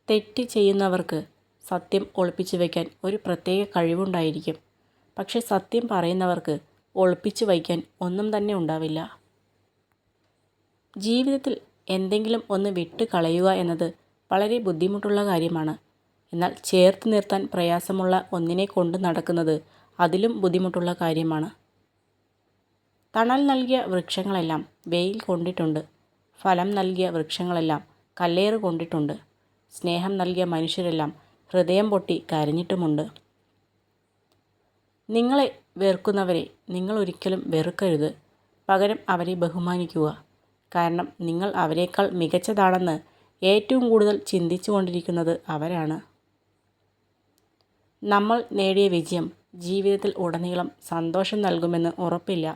തെറ്റ് ചെയ്യുന്നവർക്ക് സത്യം ഒളിപ്പിച്ചു വയ്ക്കാൻ ഒരു പ്രത്യേക കഴിവുണ്ടായിരിക്കും. പക്ഷെ സത്യം പറയുന്നവർക്ക് ഒളിപ്പിച്ചു വയ്ക്കാൻ ഒന്നും തന്നെ ഉണ്ടാവില്ല. ജീവിതത്തിൽ എന്തെങ്കിലും ഒന്ന് വിട്ട് കളയുക എന്നത് വളരെ ബുദ്ധിമുട്ടുള്ള കാര്യമാണ്. എന്നാൽ ചേർത്ത് നിർത്താൻ പ്രയാസമുള്ള ഒന്നിനെ കൊണ്ട് നടക്കുന്നത് അതിലും ബുദ്ധിമുട്ടുള്ള കാര്യമാണ്. തണൽ നൽകിയ വൃക്ഷങ്ങളെല്ലാം വെയിൽ കൊണ്ടിട്ടുണ്ട്. ഫലം നൽകിയ വൃക്ഷങ്ങളെല്ലാം കല്ലേറ് കൊണ്ടിട്ടുണ്ട്. സ്നേഹം നൽകിയ മനുഷ്യരെല്ലാം ഹൃദയം പൊട്ടി കരഞ്ഞിട്ടുമുണ്ട്. നിങ്ങളെ വെറുക്കുന്നവരെ നിങ്ങൾ ഒരിക്കലും വെറുക്കരുത്. പകരം അവരെ ബഹുമാനിക്കുക. കാരണം നിങ്ങൾ അവരെക്കാൾ മികച്ചതാണെന്ന് ഏറ്റവും കൂടുതൽ ചിന്തിച്ചു കൊണ്ടിരിക്കുന്നത് അവരാണ്. നമ്മൾ നേടിയ വിജയം ജീവിതത്തിൽ ഉടനീളം സന്തോഷം നൽകുമെന്ന് ഉറപ്പില്ല.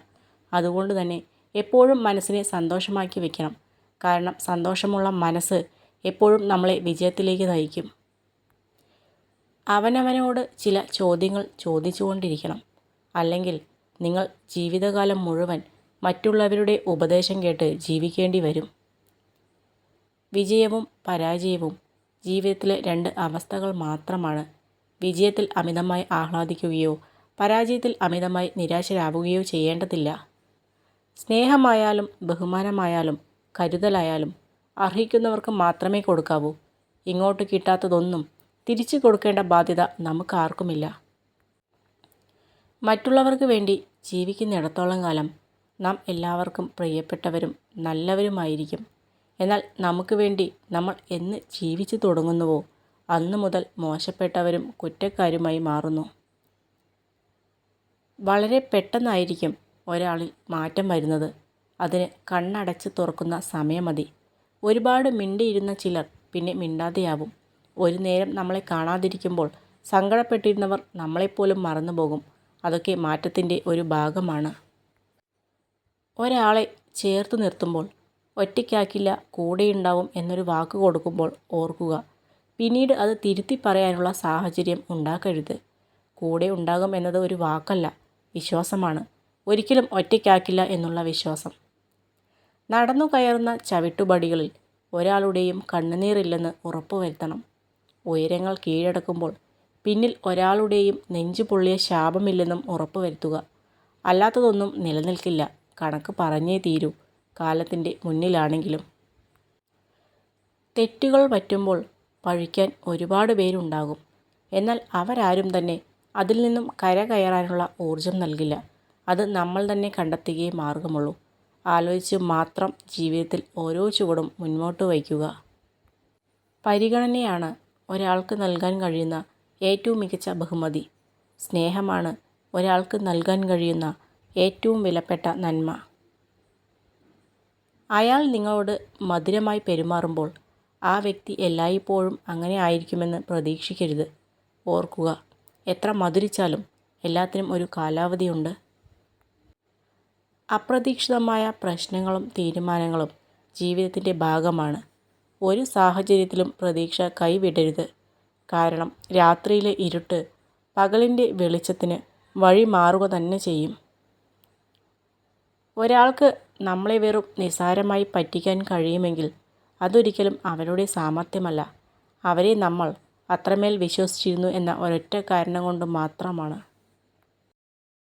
അതുകൊണ്ട് തന്നെ എപ്പോഴും മനസ്സിനെ സന്തോഷമാക്കി വയ്ക്കണം. കാരണം സന്തോഷമുള്ള മനസ്സ് എപ്പോഴും നമ്മളെ വിജയത്തിലേക്ക് നയിക്കും. അവനവനോട് ചില ചോദ്യങ്ങൾ ചോദിച്ചുകൊണ്ടിരിക്കണം. അല്ലെങ്കിൽ നിങ്ങൾ ജീവിതകാലം മുഴുവൻ മറ്റുള്ളവരുടെ ഉപദേശം കേട്ട് ജീവിക്കേണ്ടി വരും. വിജയവും പരാജയവും ജീവിതത്തിലെ രണ്ട് അവസ്ഥകൾ മാത്രമാണ്. വിജയത്തിൽ അമിതമായി ആഹ്ലാദിക്കുകയോ പരാജയത്തിൽ അമിതമായി നിരാശരാവുകയോ ചെയ്യേണ്ടതില്ല. സ്നേഹമായാലും ബഹുമാനമായാലും കരുതലായാലും അർഹിക്കുന്നവർക്ക് മാത്രമേ കൊടുക്കാവൂ. ഇങ്ങോട്ട് കിട്ടാത്തതൊന്നും തിരിച്ചു കൊടുക്കേണ്ട ബാധ്യത നമുക്കാർക്കുമില്ല. മറ്റുള്ളവർക്ക് വേണ്ടി ജീവിക്കുന്നിടത്തോളം കാലം നാം എല്ലാവർക്കും പ്രിയപ്പെട്ടവരും നല്ലവരുമായിരിക്കും. എന്നാൽ നമുക്ക് വേണ്ടി നമ്മൾ എന്ന് ജീവിച്ചു തുടങ്ങുന്നുവോ അന്നു മുതൽ മോശപ്പെട്ടവരും കുറ്റക്കാരുമായി മാറുന്നു. വളരെ പെട്ടെന്നായിരിക്കും ഒരാളിൽ മാറ്റം വരുന്നത്. അതിന് കണ്ണടച്ച് തുറക്കുന്ന സമയം മതി. ഒരുപാട് മിണ്ടിയിരുന്ന ചിലർ പിന്നെ മിണ്ടാതെയാവും. ഒരു നേരം നമ്മളെ കാണാതിരിക്കുമ്പോൾ സങ്കടപ്പെട്ടിരുന്നവർ നമ്മളെപ്പോലും മറന്നുപോകും. അതൊക്കെ മാറ്റത്തിൻ്റെ ഒരു ഭാഗമാണ്. ഒരാളെ ചേർത്ത് നിർത്തുമ്പോൾ ഒറ്റയ്ക്കാക്കില്ല കൂടെയുണ്ടാവും എന്നൊരു വാക്ക് കൊടുക്കുമ്പോൾ ഓർക്കുക. പിന്നീട് അത് തിരുത്തി പറയാനുള്ള സാഹചര്യം ഉണ്ടാക്കരുത്. കൂടെ ഉണ്ടാകും എന്നത് ഒരു വാക്കല്ല, വിശ്വാസമാണ്. ഒരിക്കലും ഒറ്റയ്ക്കാക്കില്ല എന്നുള്ള വിശ്വാസം. നടന്നു കയറുന്ന ചവിട്ടുപടികളിൽ ഒരാളുടെയും കണ്ണുനീറില്ലെന്ന് ഉറപ്പുവരുത്തണം. ഉയരങ്ങൾ കീഴടക്കുമ്പോൾ പിന്നിൽ ഒരാളുടെയും നെഞ്ചു പൊള്ളിയ ശാപമില്ലെന്നും ഉറപ്പുവരുത്തുക. അല്ലാത്തതൊന്നും നിലനിൽക്കില്ല. കണക്ക് പറഞ്ഞേ തീരൂ, കാലത്തിൻ്റെ മുന്നിലാണെങ്കിലും. തെറ്റുകൾ പറ്റുമ്പോൾ പഴിക്കാൻ ഒരുപാട് പേരുണ്ടാകും. എന്നാൽ അവരാരും തന്നെ അതിൽ നിന്നും കരകയറാനുള്ള ഊർജം നൽകില്ല. അത് നമ്മൾ തന്നെ കണ്ടെത്തുകയേ മാർഗമുള്ളൂ. ആലോചിച്ച് മാത്രം ജീവിതത്തിൽ ഓരോ ചുവടും മുന്നോട്ട് വയ്ക്കുക. പരിഗണനയാണ് ഒരാൾക്ക് നൽകാൻ കഴിയുന്ന ഏറ്റവും മികച്ച ബഹുമതി. സ്നേഹമാണ് ഒരാൾക്ക് നൽകാൻ കഴിയുന്ന ഏറ്റവും വിലപ്പെട്ട നന്മ. അയാൾ നിങ്ങളോട് മധുരമായി പെരുമാറുമ്പോൾ ആ വ്യക്തി എല്ലായ്പ്പോഴും അങ്ങനെ ആയിരിക്കുമെന്ന് പ്രതീക്ഷിക്കരുത്. ഓർക്കുക, എത്ര മധുരിച്ചാലും എല്ലാത്തിനും ഒരു കാലാവധിയുണ്ട്. അപ്രതീക്ഷിതമായ പ്രശ്നങ്ങളും തീരുമാനങ്ങളും ജീവിതത്തിൻ്റെ ഭാഗമാണ്. ഒരു സാഹചര്യത്തിലും പ്രതീക്ഷ കൈവിടരുത്. കാരണം രാത്രിയിലെ ഇരുട്ട് പകലിൻ്റെ വെളിച്ചത്തിന് വഴി മാറുക തന്നെ ചെയ്യും. ഒരാൾക്ക് നമ്മളെ വെറും നിസ്സാരമായി പറ്റിക്കാൻ കഴിയുമെങ്കിൽ അതൊരിക്കലും അവരുടെ സാമർത്ഥ്യമല്ല. അവരെ നമ്മൾ അത്രമേൽ വിശ്വസിച്ചിരുന്നു എന്ന ഒരൊറ്റ കാരണം കൊണ്ട് മാത്രമാണ്.